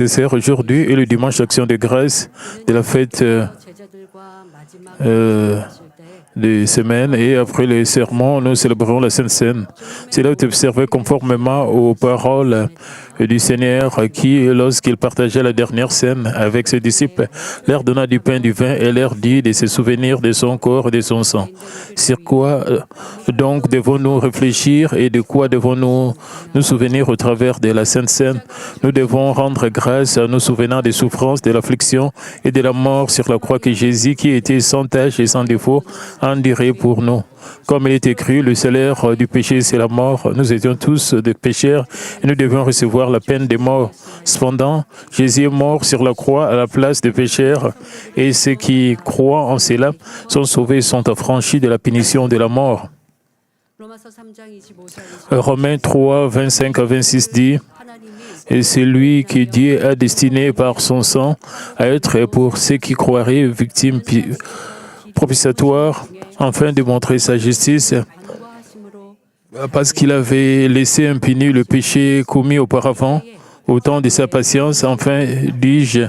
dessert aujourd'hui est le dimanche d'action de grâce de la fête des semaines et après les sermons, nous célébrons la Sainte Seine. C'est là où tu observais conformément aux paroles du Seigneur qui, lorsqu'il partageait la dernière scène avec ses disciples, leur donna du pain, du vin et leur dit de se souvenir de son corps et de son sang. Sur quoi donc devons-nous réfléchir et de quoi devons-nous nous souvenir au travers de la Sainte Seine? Nous devons rendre grâce à nous souvenant des souffrances, de l'affliction et de la mort sur la croix que Jésus, qui était sans tache et sans défaut, endurait pour nous. Comme il est écrit, le salaire du péché, c'est la mort. Nous étions tous des pécheurs et nous devions recevoir la peine des morts. Cependant, Jésus est mort sur la croix à la place des pécheurs et ceux qui croient en cela sont sauvés, sont affranchis de la punition de la mort. Romains 3, 25 à 26 dit, « Et c'est lui que Dieu a destiné par son sang à être pour ceux qui croiraient victimes propitiatoire, afin de montrer sa justice, parce qu'il avait laissé impuni le péché commis auparavant, au temps de sa patience, enfin, dis-je,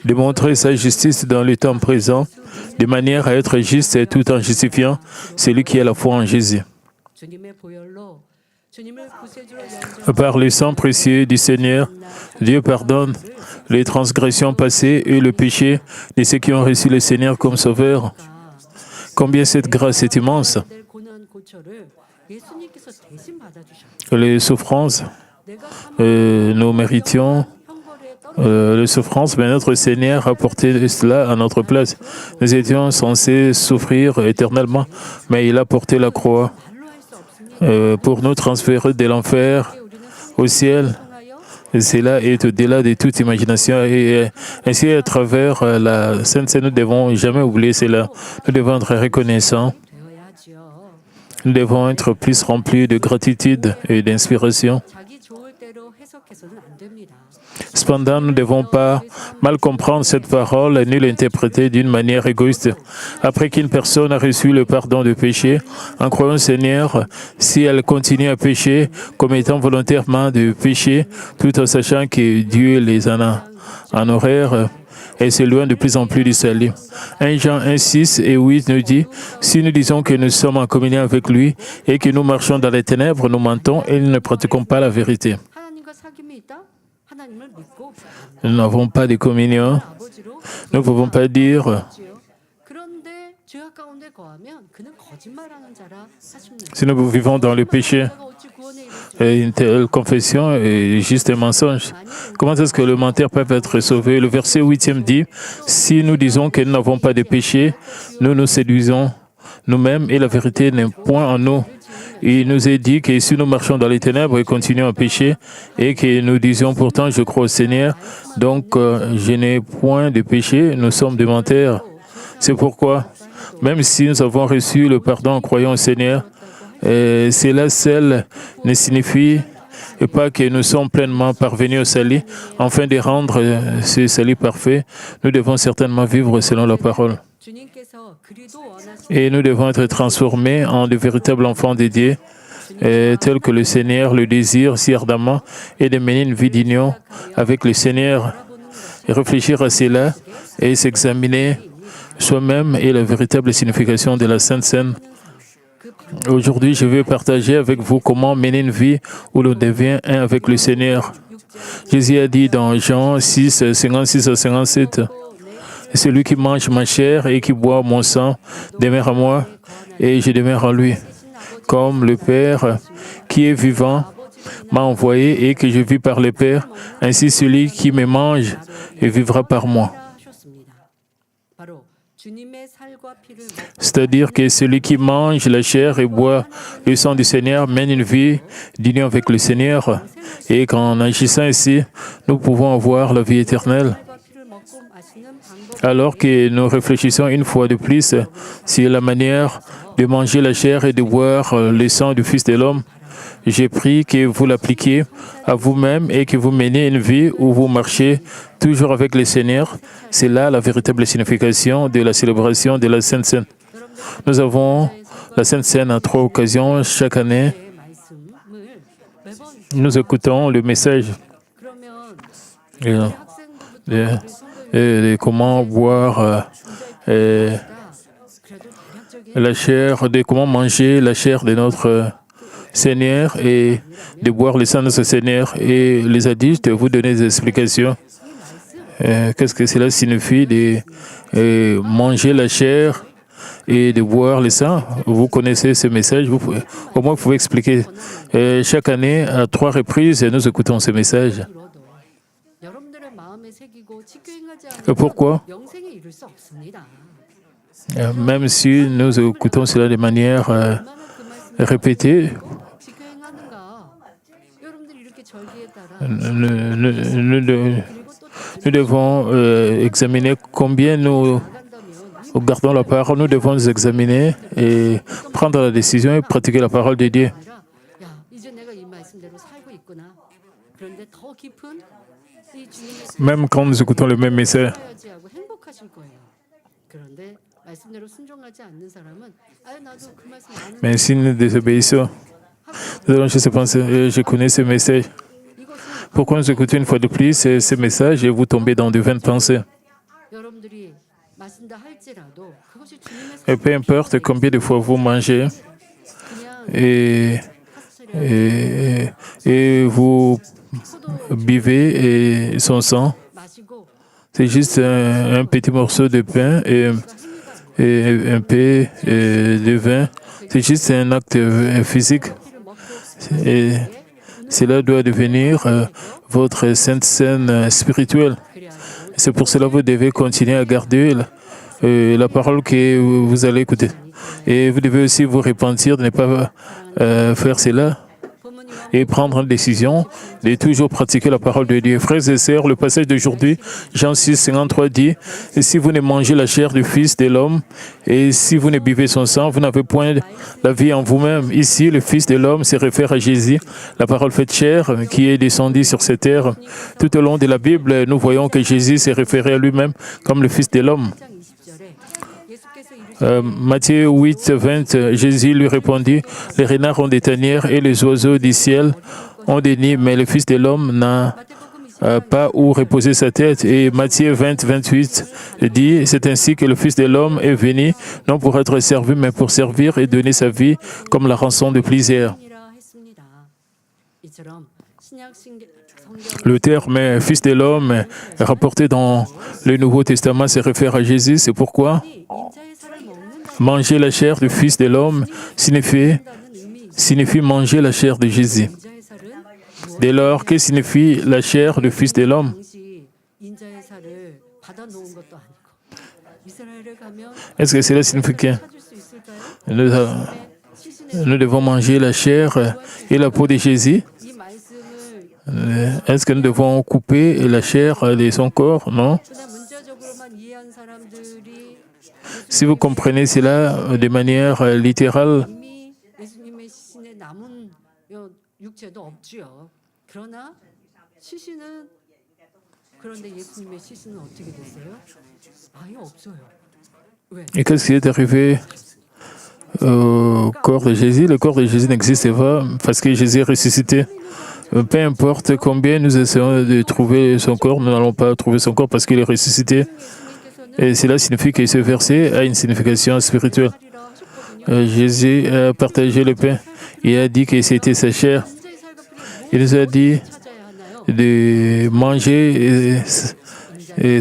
de montrer sa justice dans le temps présent, de manière à être juste et tout en justifiant celui qui a la foi en Jésus. Par le sang précieux du Seigneur, Dieu pardonne les transgressions passées et le péché de ceux qui ont reçu le Seigneur comme Sauveur. Combien cette grâce est immense. Les souffrances, nous méritions les souffrances, mais notre Seigneur a porté cela à notre place. Nous étions censés souffrir éternellement, mais il a porté la croix pour nous transférer de l'enfer au ciel. Et cela est au-delà de toute imagination. Et ainsi, à travers la Sainte Seine, nous ne devons jamais oublier cela. Nous devons être reconnaissants. Nous devons être plus remplis de gratitude et d'inspiration. Cependant, nous ne devons pas mal comprendre cette parole ni l'interpréter d'une manière égoïste. Après qu'une personne a reçu le pardon du péché, en croyant au Seigneur, si elle continue à pécher, commettant volontairement du péché, tout en sachant que Dieu les en a en horaire, elle s'éloigne de plus en plus du salut. 1 Jean 1, 6 et 8 nous dit, « Si nous disons que nous sommes en communion avec lui et que nous marchons dans les ténèbres, nous mentons et nous ne pratiquons pas la vérité. » Nous n'avons pas de communion. Nous ne pouvons pas dire si nous vivons dans le péché. Une telle confession est juste un mensonge. Comment est-ce que le menteur peut être sauvé? Le verset 8e dit, « Si nous disons que nous n'avons pas de péché, nous nous séduisons nous-mêmes et la vérité n'est point en nous. » Il nous est dit que si nous marchons dans les ténèbres et continuons à pécher, et que nous disions pourtant, je crois au Seigneur, donc je n'ai point de péché, nous sommes des menteurs. C'est pourquoi, même si nous avons reçu le pardon en croyant au Seigneur, cela seul ne signifie pas que nous sommes pleinement parvenus au salut. Afin de rendre ce salut parfait, nous devons certainement vivre selon la parole. Et nous devons être transformés en de véritables enfants de Dieu, tels que le Seigneur le désire si ardemment, et de mener une vie d'union avec le Seigneur. Et réfléchir à cela et s'examiner soi-même est la véritable signification de la Sainte Seine. Aujourd'hui, je vais partager avec vous comment mener une vie où l'on devient un avec le Seigneur. Jésus a dit dans Jean 6, 56 à 57, « Celui qui mange ma chair et qui boit mon sang demeure en moi et je demeure en lui. Comme le Père qui est vivant m'a envoyé et que je vis par le Père, ainsi celui qui me mange vivra par moi. » C'est-à-dire que celui qui mange la chair et boit le sang du Seigneur mène une vie d'union avec le Seigneur. Et qu'en agissant ainsi, nous pouvons avoir la vie éternelle. Alors que nous réfléchissons une fois de plus sur la manière de manger la chair et de boire le sang du Fils de l'homme, j'ai pris que vous l'appliquiez à vous-même et que vous meniez une vie où vous marchez toujours avec le Seigneur. C'est là la véritable signification de la célébration de la Sainte Seine. Nous avons la Sainte Seine à 3 occasions chaque année. Nous écoutons le message. Et, et- et comment boire la chair, de comment manger la chair de notre Seigneur et de boire le sang de ce Seigneur. Et les adultes, vous donnez des explications. Qu'est-ce que cela signifie de manger la chair et de boire le sang? Vous connaissez ce message, au moins vous pouvez expliquer. Chaque année, à 3 reprises, nous écoutons ce message. Pourquoi? Même si nous écoutons cela de manière répétée, nous devons examiner combien nous gardons la parole. Nous devons nous examiner et prendre la décision et pratiquer la parole de Dieu. Même quand nous écoutons le même message. Mais si nous désobéissons, nous allons juste penser, je connais ce message. Pourquoi nous écoutons une fois de plus ce message et vous tombez dans de vaines pensées? Et peu importe combien de fois vous mangez et vous buvez son sang, c'est juste un petit morceau de pain et un peu de vin. C'est juste un acte physique. Et cela doit devenir votre sainte scène spirituelle. C'est pour cela que vous devez continuer à garder la parole que vous allez écouter. Et vous devez aussi vous repentir de ne pas faire cela et prendre une décision de toujours pratiquer la parole de Dieu. Frères et sœurs, le passage d'aujourd'hui, Jean 6, 53 dit « Si vous ne mangez la chair du Fils de l'homme et si vous ne buvez son sang, vous n'avez point la vie en vous-même. » Ici, le Fils de l'homme se réfère à Jésus, la parole faite chair qui est descendue sur cette terre. Tout au long de la Bible, nous voyons que Jésus s'est référé à lui-même comme le Fils de l'homme. Matthieu 8, 20, Jésus lui répondit, « Les renards ont des tanières et les oiseaux du ciel ont des nids, mais le Fils de l'homme n'a pas où reposer sa tête. » Et Matthieu 20, 28 dit, « C'est ainsi que le Fils de l'homme est venu, non pour être servi, mais pour servir et donner sa vie comme la rançon de plusieurs. » Le terme « Fils de l'homme » rapporté dans le Nouveau Testament se réfère à Jésus. C'est pourquoi manger la chair du Fils de l'homme signifie manger la chair de Jésus. Dès lors, que signifie la chair du Fils de l'homme? Est-ce que cela signifie que nous devons manger la chair et la peau de Jésus? Est-ce que nous devons couper la chair de son corps? Non. Si vous comprenez cela de manière littérale, et qu'est-ce qui est arrivé au corps de Jésus? Le corps de Jésus n'existait pas parce que Jésus est ressuscité. Peu importe combien nous essayons de trouver son corps, nous n'allons pas trouver son corps parce qu'il est ressuscité. Et cela signifie que ce verset a une signification spirituelle. Jésus a partagé le pain. Il a dit que c'était sa chair. Il nous a dit de manger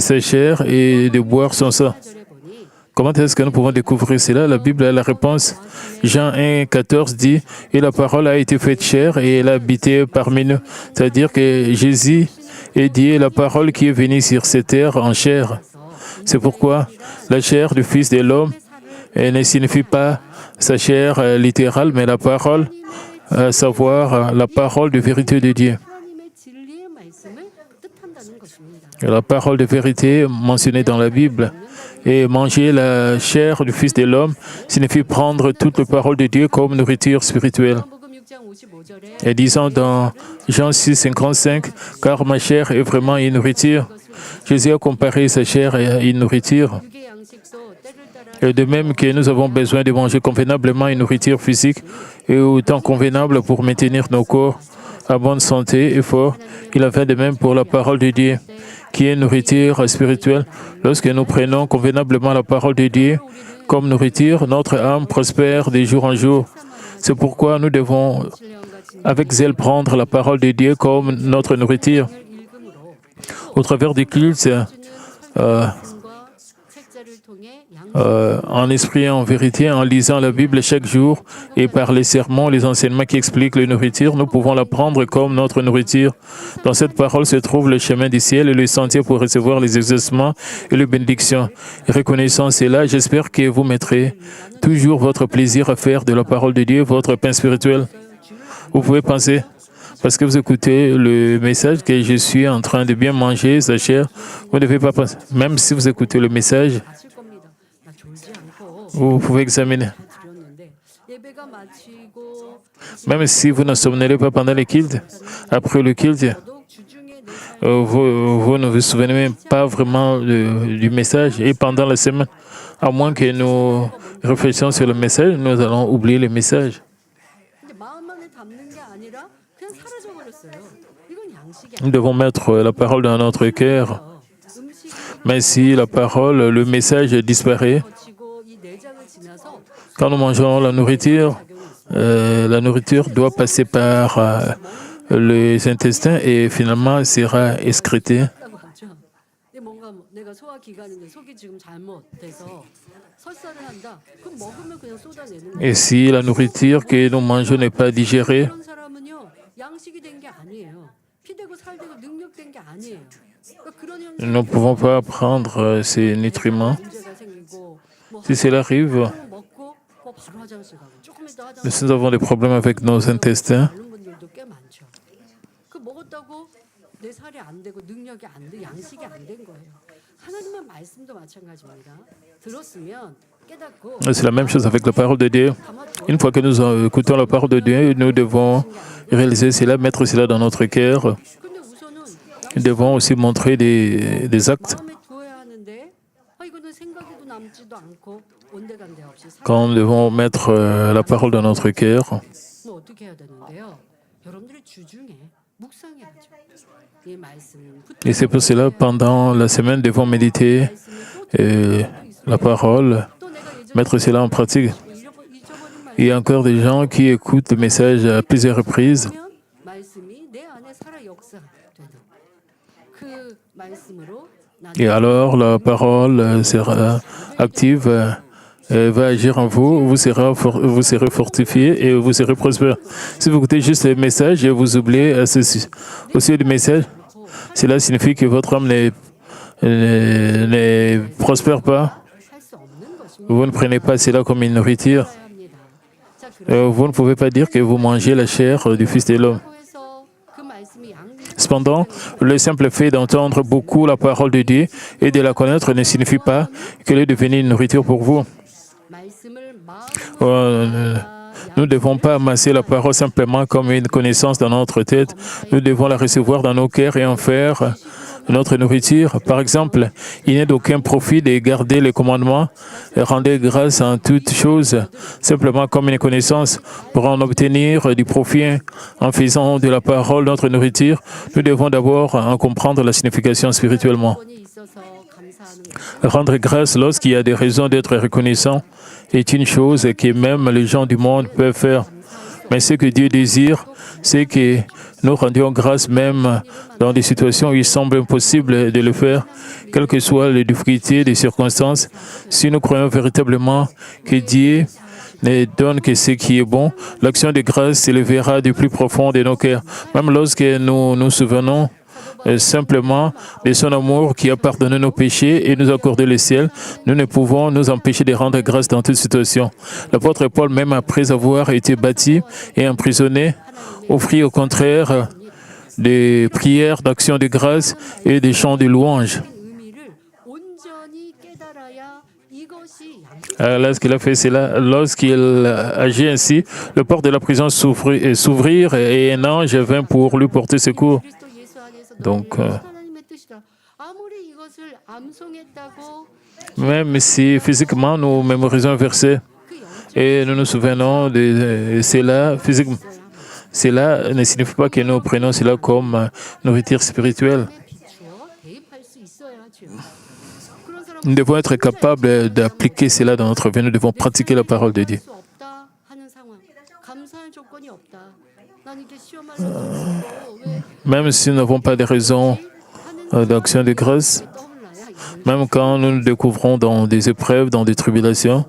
sa chair et de boire son sang. Comment est-ce que nous pouvons découvrir cela? La Bible a la réponse. Jean 1, 14 dit « Et la parole a été faite chair et elle a habité parmi nous. » C'est-à-dire que Jésus est dit la parole qui est venue sur cette terre en chair. C'est pourquoi la chair du Fils de l'homme ne signifie pas sa chair littérale, mais la parole, à savoir la parole de vérité de Dieu. La parole de vérité mentionnée dans la Bible. Et manger la chair du Fils de l'homme signifie prendre toute la parole de Dieu comme nourriture spirituelle. Et disons dans Jean 6, 55, « Car ma chair est vraiment une nourriture. » Jésus a comparé sa chair à une nourriture. Et de même que nous avons besoin de manger convenablement une nourriture physique et autant convenable pour maintenir nos corps en bonne santé et fort. Il a fait de même pour la parole de Dieu, qui est nourriture spirituelle. Lorsque nous prenons convenablement la parole de Dieu comme nourriture, notre âme prospère de jour en jour. C'est pourquoi nous devons, avec zèle, prendre la parole de Dieu comme notre nourriture. Au travers du culte, en esprit et en vérité, en lisant la Bible chaque jour et par les sermons, les enseignements qui expliquent la nourriture, nous pouvons la prendre comme notre nourriture. Dans cette parole se trouve le chemin du ciel et le sentier pour recevoir les exaucements et les bénédictions. Et reconnaissant cela, j'espère que vous mettrez toujours votre plaisir à faire de la parole de Dieu votre pain spirituel. Vous pouvez penser, parce que vous écoutez le message, que je suis en train de bien manger sa chair. Vous ne devez pas penser, même si vous écoutez le message, vous pouvez examiner. Même si vous ne somnolez pas pendant le culte, après le culte, vous ne vous souvenez même pas vraiment du message. Et pendant la semaine, à moins que nous réfléchissions sur le message, nous allons oublier le message. Nous devons mettre la parole dans notre cœur. Mais si la parole, le message disparaît, quand nous mangeons la nourriture doit passer par les intestins et finalement sera excrétée. Et si la nourriture que nous mangeons n'est pas digérée, nous ne pouvons pas prendre ces nutriments. Si cela arrive, nous avons des problèmes avec nos intestins. C'est la même chose avec la parole de Dieu. Une fois que nous écoutons la parole de Dieu, nous devons réaliser cela, mettre cela dans notre cœur. Nous devons aussi montrer des actes. Quand nous devons mettre la parole dans notre cœur, et c'est pour cela, pendant la semaine, nous devons méditer la parole, mettre cela en pratique. Il y a encore des gens qui écoutent le message à plusieurs reprises. Et alors, la parole sera active, va agir en vous, vous serez fortifié et vous serez prospère. Si vous écoutez juste le message et vous oubliez aussi le message, cela signifie que votre âme ne prospère pas. Vous ne prenez pas cela comme une nourriture. Vous ne pouvez pas dire que vous mangez la chair du Fils de l'homme. Cependant, le simple fait d'entendre beaucoup la parole de Dieu et de la connaître ne signifie pas qu'elle est devenue une nourriture pour vous. Nous ne devons pas amasser la parole simplement comme une connaissance dans notre tête. Nous devons la recevoir dans nos cœurs et en faire notre nourriture. Par exemple, il n'est d'aucun profit de garder les commandements et rendre grâce en toutes choses, simplement comme une connaissance. Pour en obtenir du profit en faisant de la parole notre nourriture, nous devons d'abord en comprendre la signification spirituellement. Rendre grâce lorsqu'il y a des raisons d'être reconnaissant est une chose que même les gens du monde peuvent faire. Mais ce que Dieu désire, c'est que nous rendions grâce même dans des situations où il semble impossible de le faire, quelles que soient les difficultés, les circonstances. Si nous croyons véritablement que Dieu ne donne que ce qui est bon, l'action de grâce s'élèvera du plus profond de nos cœurs. Même lorsque nous nous souvenons simplement de son amour qui a pardonné nos péchés et nous a accordé le ciel, nous ne pouvons nous empêcher de rendre grâce dans toute situation. L'apôtre Paul, même après avoir été bâti et emprisonné, offrit au contraire des prières d'action de grâce et des chants de louange. Lorsqu'il a fait cela, lorsqu'il agit ainsi, le port de la prison s'ouvrir et un ange vint pour lui porter secours. Donc, même si physiquement nous mémorisons un verset et nous nous souvenons de cela physiquement, cela ne signifie pas que nous prenons cela comme nourriture spirituelle. Nous devons être capables d'appliquer cela dans notre vie. Nous devons pratiquer la parole de Dieu. Même si nous n'avons pas de raisons d'action de grâce, même quand nous nous découvrons dans des épreuves, dans des tribulations,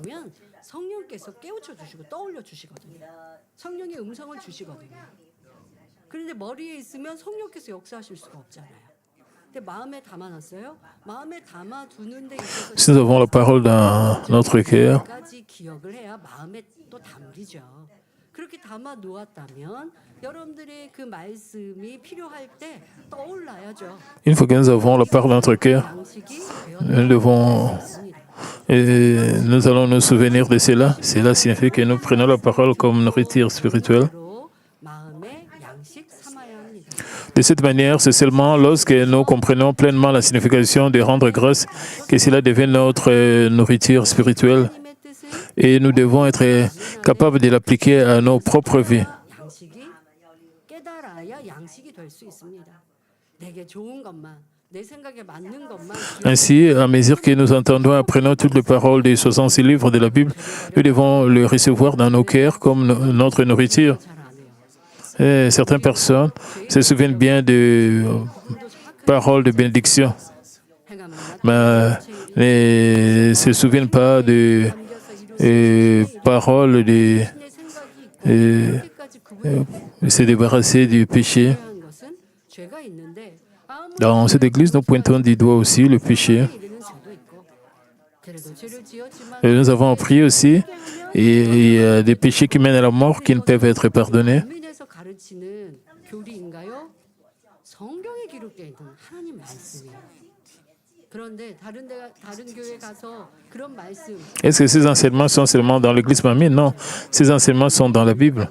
si nous avons la parole dans notre cœur, une fois que nous avons la parole dans notre cœur, nous allons nous souvenir de cela. Cela signifie que nous prenons la parole comme nourriture spirituelle. De cette manière, c'est seulement lorsque nous comprenons pleinement la signification de rendre grâce que cela devient notre nourriture spirituelle. Et nous devons être capables de l'appliquer à nos propres vies. Ainsi, à mesure que nous entendons et apprenons toutes les paroles des 66 livres de la Bible, nous devons les recevoir dans nos cœurs comme notre nourriture. Et certaines personnes se souviennent bien de paroles de bénédiction, mais ne se souviennent pas de paroles de se débarrasser du péché. Dans cette église, nous pointons du doigt aussi le péché. Et nous avons appris aussi, il y a des péchés qui mènent à la mort qui ne peuvent être pardonnés. Est-ce que ces enseignements sont seulement dans l'église mamie? Non, ces enseignements sont dans la Bible.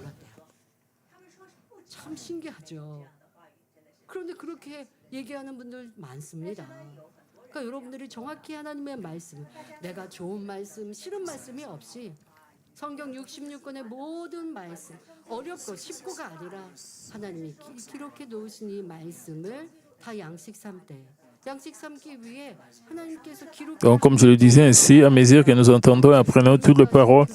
Donc, comme je le disais ainsi, à mesure que nous entendons et apprenons toutes les paroles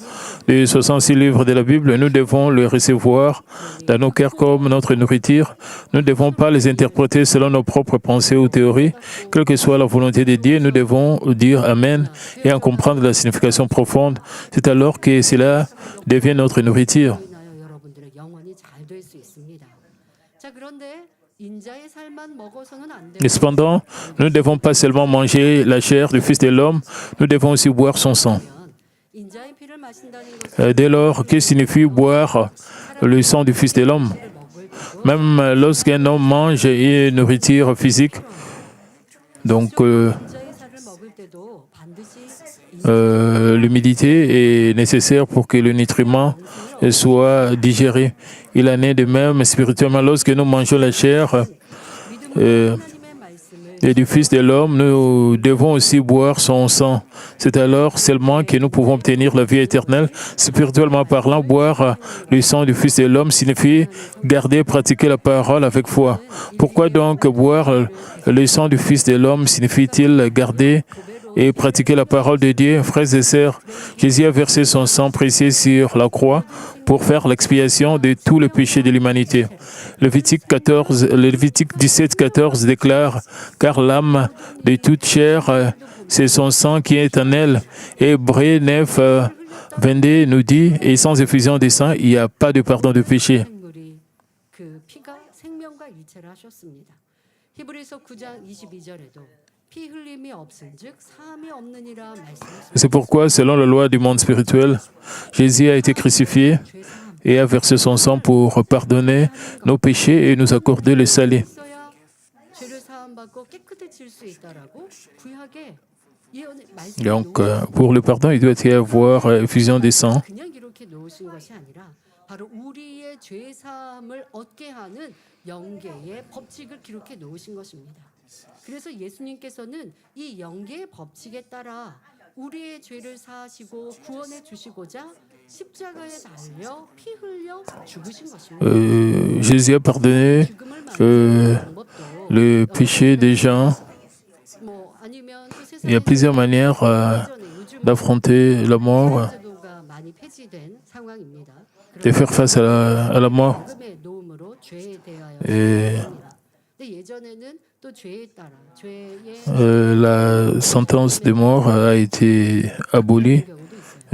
des 66 livres de la Bible, nous devons les recevoir dans nos cœurs comme notre nourriture. Nous ne devons pas les interpréter selon nos propres pensées ou théories. Quelle que soit la volonté de Dieu, nous devons dire Amen et en comprendre la signification profonde. C'est alors que cela devient notre nourriture. Et cependant, nous ne devons pas seulement manger la chair du Fils de l'homme, nous devons aussi boire son sang. Dès lors, que signifie boire le sang du Fils de l'homme? Même lorsqu'un homme mange une nourriture physique, donc l'humidité est nécessaire pour que le nutriment soit digéré. Il en est de même spirituellement. Lorsque nous mangeons la chair et du Fils de l'homme, nous devons aussi boire son sang. C'est alors seulement que nous pouvons obtenir la vie éternelle. Spirituellement parlant, boire le sang du Fils de l'homme signifie garder et pratiquer la parole avec foi. Pourquoi donc boire le sang du Fils de l'homme signifie-t-il garder et pratiquer la parole de Dieu? Frères et sœurs, Jésus a versé son sang précieux sur la croix pour faire l'expiation de tous les péchés de l'humanité. Lévitique 17, 14 déclare « Car l'âme de toute chair, c'est son sang qui est en elle ». Hébreux 9, 22 nous dit « Et sans effusion de sang, il n'y a pas de pardon de péché ». C'est pourquoi, selon la loi du monde spirituel, Jésus a été crucifié et a versé son sang pour pardonner nos péchés et nous accorder le salut. Donc, pour le pardon, il doit y avoir effusion des sangs. Jésus a pardonné le péché des gens. Il y a plusieurs manières d'affronter la mort, de faire face à la mort. Et la sentence de mort a été abolie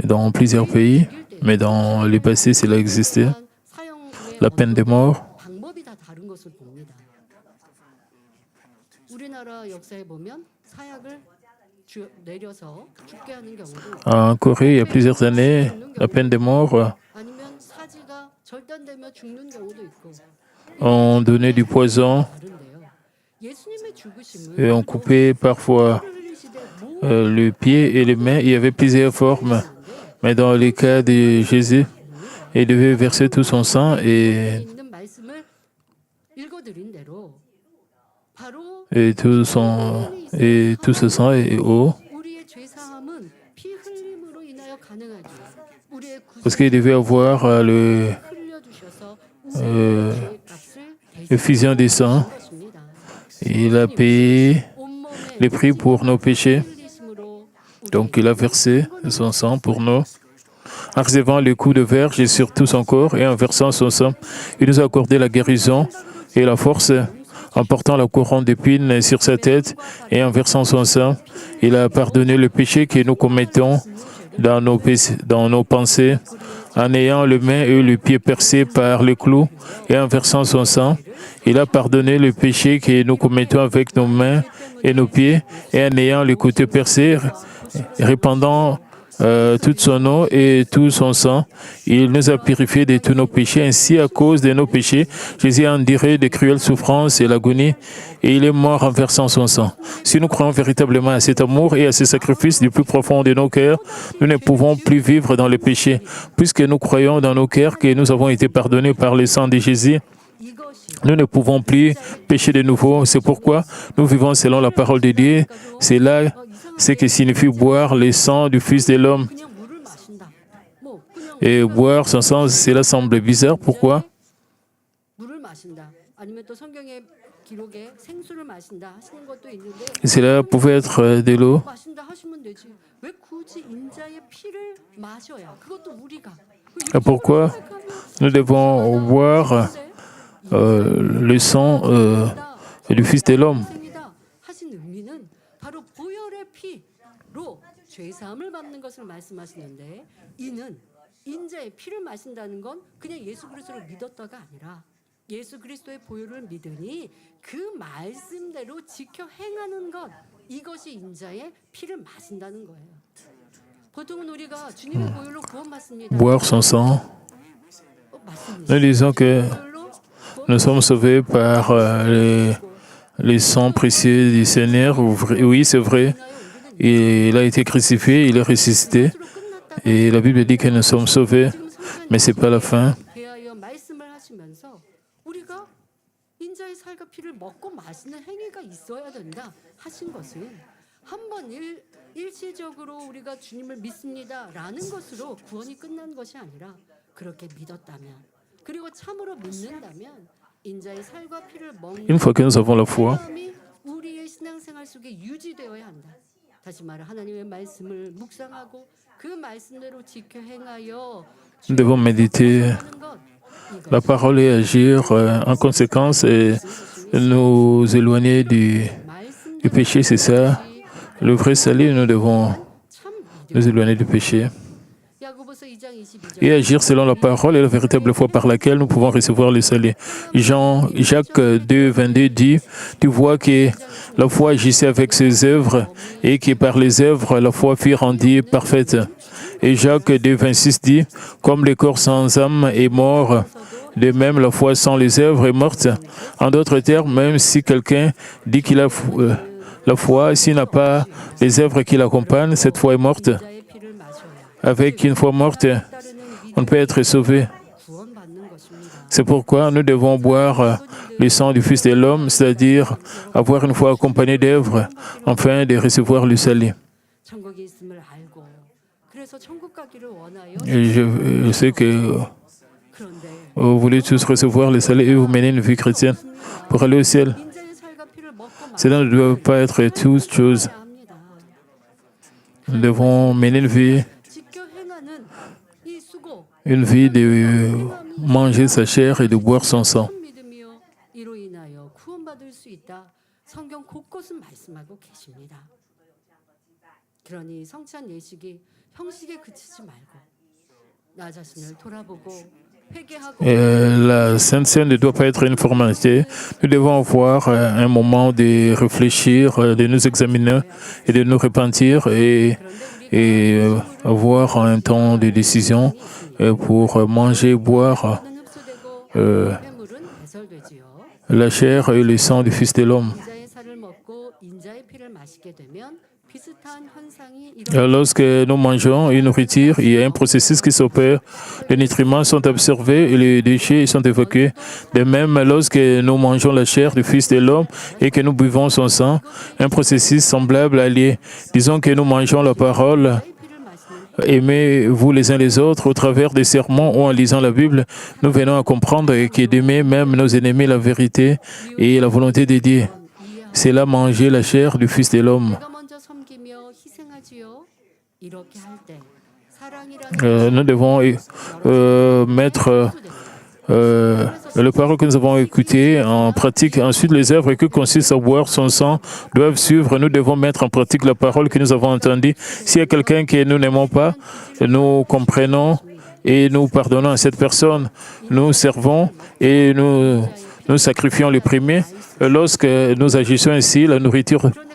dans plusieurs pays, mais dans le passé, cela existait. La peine de mort. En Corée, il y a plusieurs années, la peine de mort, on donnait du poison et on coupait parfois le pied et les mains. Il y avait plusieurs formes, mais dans le cas de Jésus, il devait verser tout son sang et tout ce sang est eau. Parce qu'il devait avoir l'effusion du sang. Il a payé le prix pour nos péchés. Donc il a versé son sang pour nous. En recevant le coup de verge sur tout son corps et en versant son sang, il nous a accordé la guérison et la force. En portant la couronne d'épines sur sa tête et en versant son sang, il a pardonné le péché que nous commettons dans nos pensées, en ayant les mains et les pieds percés par le clou et en versant son sang. Il a pardonné le péché que nous commettons avec nos mains et nos pieds et en ayant les côtés percés, répandant toute son eau et tout son sang. Il nous a purifiés de tous nos péchés. Ainsi, à cause de nos péchés, Jésus a enduré de cruelles souffrances et l'agonie, et il est mort en versant son sang. Si nous croyons véritablement à cet amour et à ce sacrifice du plus profond de nos cœurs, nous ne pouvons plus vivre dans le péché. Puisque nous croyons dans nos cœurs que nous avons été pardonnés par le sang de Jésus, nous ne pouvons plus pécher de nouveau. C'est pourquoi nous vivons selon la parole de Dieu. C'est là ce que signifie boire le sang du Fils de l'homme. Et boire son sang, cela semble bizarre. Pourquoi? Cela pouvait être de l'eau. Et pourquoi nous devons boire le sang du Fils de l'homme? 죄사함을 받는 것을 말씀하시는데 이는 인자의 피를 마신다는 건 그냥 예수 그리스도를 믿었다가 아니라 예수 그리스도의 보혈을 믿으니 그 말씀대로 지켜 행하는 것, 이것이 인자의 피를 마신다는 거예요. 보통은 우리가 주님의 보혈로 구원받습니다. Boire son sang. Nous disons que nous sommes sauvés par le sang précieux du Seigneur. Oui, c'est vrai. Il a été crucifié, il est ressuscité. Et la Bible dit que nous sommes sauvés, mais ce n'est pas la fin. Une fois que nous avons la foi, nous devons méditer la parole et agir en conséquence et nous éloigner du péché, c'est ça. Le vrai salut, nous devons nous éloigner du péché et agir selon la parole et la véritable foi par laquelle nous pouvons recevoir le salut. Jacques 2, 22 dit, tu vois que la foi agissait avec ses œuvres et que par les œuvres, la foi fut rendue parfaite. Et Jacques 2, 26 dit, comme le corps sans âme est mort, de même la foi sans les œuvres est morte. En d'autres termes, même si quelqu'un dit qu'il a la foi, s'il n'a pas les œuvres qui l'accompagnent, cette foi est morte. Avec une foi morte, on ne peut être sauvé. C'est pourquoi nous devons boire le sang du Fils de l'homme, c'est-à-dire avoir une foi accompagnée d'œuvres, afin de recevoir le salut. 그래서 천국 가기를 원하여 Et je sais que 그런데 vous voulez tous recevoir le salut et vous mener une vie chrétienne pour aller au ciel. 인자의 살과 피를 먹고 Cela ne doit pas être toute chose. 마셔야 합니다. Nous devons mener 지켜 행하는 이 수고 une vie de manger sa chair et de boire son sang. 큰 믿음이요 이로 인하여 구원받을 수 있다. 성경 곳곳은 말씀하고 계십니다. 그러니 성찬 예식이 형식에 그치지 말고 나 자신을 돌아보고 회개하고 La Sainte Seine ne doit pas être une formalité. Nous devons avoir un moment de réfléchir, de nous examiner et de nous repentir et avoir un temps de décision pour manger, boire 는 흡수되고 회물은 배설되지요. la chair et le sang du Fils de l'homme. 인자의 살을 먹고 인자의 피를 마시게 되면 비슷한 현상이 일어나 Lorsque nous mangeons une nourriture, il y a un processus qui s'opère. Les nutriments sont absorbés et les déchets sont évacués. De même, lorsque nous mangeons la chair du Fils de l'homme et que nous buvons son sang, un processus semblable à lié. Disons que nous mangeons la parole. 인자의 피를 마시는 Aimez-vous les uns les autres au travers des sermons ou en lisant la Bible. Nous venons à comprendre que d'aimer même nos ennemis la vérité et la volonté de Dieu. C'est là manger la chair du Fils de l'homme. 내가 먼저 섬기며 희생하지요. 이렇게 할 때 사랑이라는 Nous devons mettre le parole que nous avons écouté en pratique. Ensuite, les œuvres qui consistent à boire son sang doivent suivre. Nous devons mettre en pratique la parole que nous avons entendue. S'il y a quelqu'un que nous n'aimons pas, nous comprenons et nous pardonnons à cette personne. Nous servons et nous sacrifions le premier. Lorsque nous agissons ainsi, la nourriture 그런데 가끔씩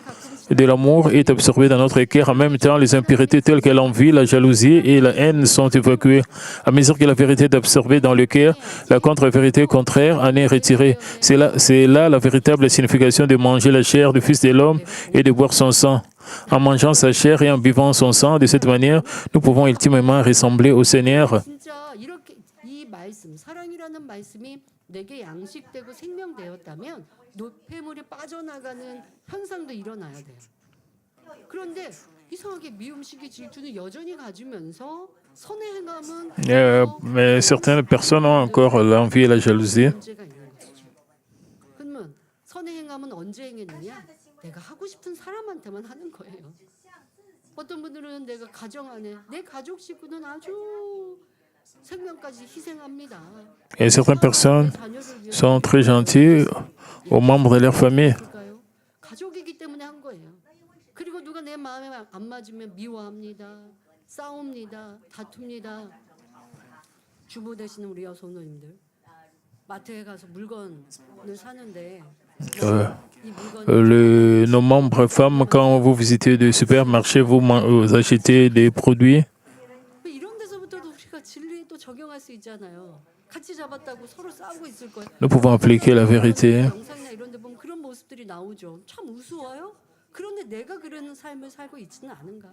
de l'amour est absorbée dans notre cœur. En même temps, les impuretés telles que l'envie, la jalousie et la haine sont évacuées. À mesure que la vérité est absorbée dans le cœur, la contre-vérité contraire en est retirée. C'est là la véritable signification de manger la chair du Fils de l'homme et de boire son sang. En mangeant sa chair et en buvant son sang, de cette manière, nous pouvons ultimement ressembler au Seigneur. 진짜 이렇게 이 말씀 사랑이라는 말씀이 내게 양식되고 생명되었다면 노폐물이 빠져나가는 현상도 일어나야 돼요. 그런데 이상하게 미움시기 질투는 여전히 가지면서 선의 행함은 Mais certaines personnes ont encore l'envie et la jalousie. 문제가 있는 것이죠. 그러면 선의 행함은 언제 행했느냐? 내가 하고 싶은 사람한테만 하는 거예요. 어떤 분들은 내가 가정 안에 내 가족 식구는 아주 생명까지 희생합니다. Et certaines personnes 자녀를 위해 sont très gentilles aux membres de leur famille. 그럴까요? 가족이기 때문에 한 거예요. 그리고 누가 내 마음에 안 맞으면 미워합니다. 싸웁니다. 다툽니다. 주부 되시는 우리 여성님들 마트에 가서 물건을 사는데 이 물건 Nos membres femmes, quand vous visitez des supermarchés, vous achetez des produits. 이런 데서부터도 우리가 진리에 또 적용할 수 있잖아요. 같이 잡았다고 서로 싸우고 있을 거예요. Nous pouvons appliquer la vérité. 영상이나 이런 데 보면 그런 모습들이 나오죠. 참 우스워요. 그런데 내가 그런 삶을 살고 있지는 않은가?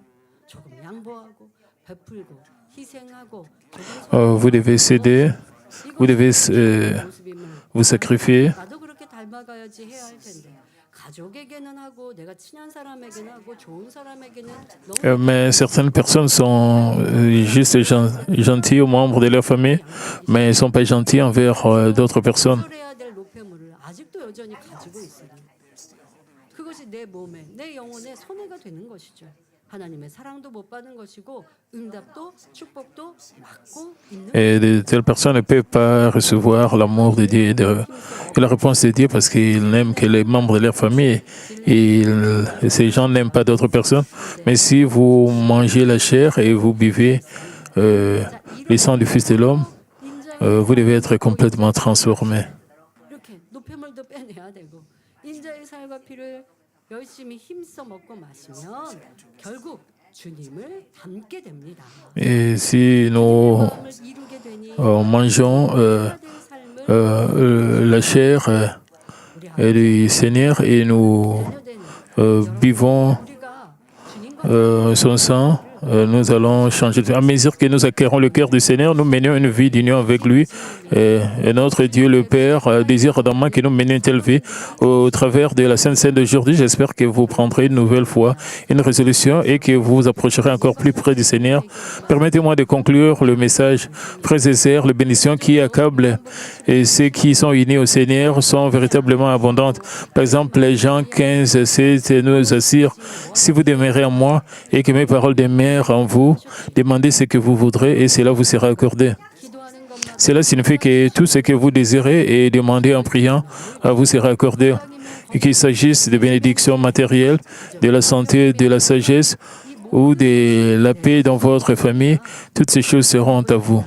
조금 양보하고 베풀고 희생하고 Vous devez céder, vous devez vous sacrifier. 나도 그렇게 닮아가야지 해야 할 텐데 가족에게는 하고 내가 친한 사람에게는 하고 좋은 사람에게는 너무 Mais certaines personnes sont juste gentilles aux membres de leur famille, mais elles ne sont pas gentilles envers d'autres personnes. 해야 될 노폐물을 아직도 여전히 가지고 있으니 그것이 내 몸에 내 영혼에 손해가 되는 것이죠. 하나님의 사랑도 못 받는 것이고 응답도 축복도 막고 있는 Et de telles personnes ne peuvent pas recevoir l'amour de Dieu et la réponse de Dieu parce qu'ils n'aiment que les membres de leur famille. Et ces gens n'aiment pas d'autres personnes. Mais si vous mangez la chair et vous buvez le sang du Fils de l'homme, vous devez être complètement transformé. 이렇게 노폐물도 빼내야 되고 인자의 살과 피를 열심히 힘써 먹고 마시면 결국 주님을 닮게 됩니다. Et si nous 마음을 이루게 되니 mangeons 삶을 la chair du Seigneur et nous 자녀되는 buvons 우리가 주님과 son sang, nous allons changer. À mesure que nous acquérons le cœur du Seigneur, nous menons une vie d'union avec lui. Et notre Dieu, le Père, désire ardemment que nous menions une telle vie. Au travers de la Sainte Seine d'aujourd'hui, j'espère que vous prendrez une nouvelle fois une résolution et que vous vous approcherez encore plus près du Seigneur. Permettez-moi de conclure le message. Frères et sœurs, les bénédictions qui accablent et ceux qui sont unis au Seigneur sont véritablement abondantes. Par exemple, les Jean 15, 7 nous assure, si vous demeurez en moi et que mes paroles demeurent en vous, demandez ce que vous voudrez et cela vous sera accordé. Cela signifie que tout ce que vous désirez et demandez en priant vous sera accordé. Et qu'il s'agisse de bénédictions matérielles, de la santé, de la sagesse ou de la paix dans votre famille, toutes ces choses seront à vous.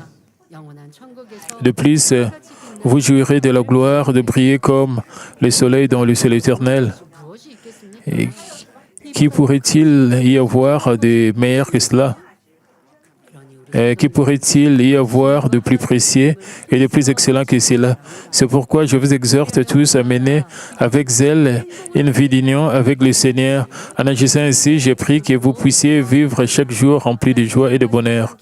De plus, vous jouirez de la gloire de briller comme le soleil dans le ciel éternel. Et qui pourrait-il y avoir de meilleur que cela? Qui pourrait-il y avoir de plus précieux et de plus excellent que cela? C'est pourquoi je vous exhorte tous à mener avec zèle une vie d'union avec le Seigneur. En agissant ainsi, j'ai prie que vous puissiez vivre chaque jour rempli de joie et de bonheur.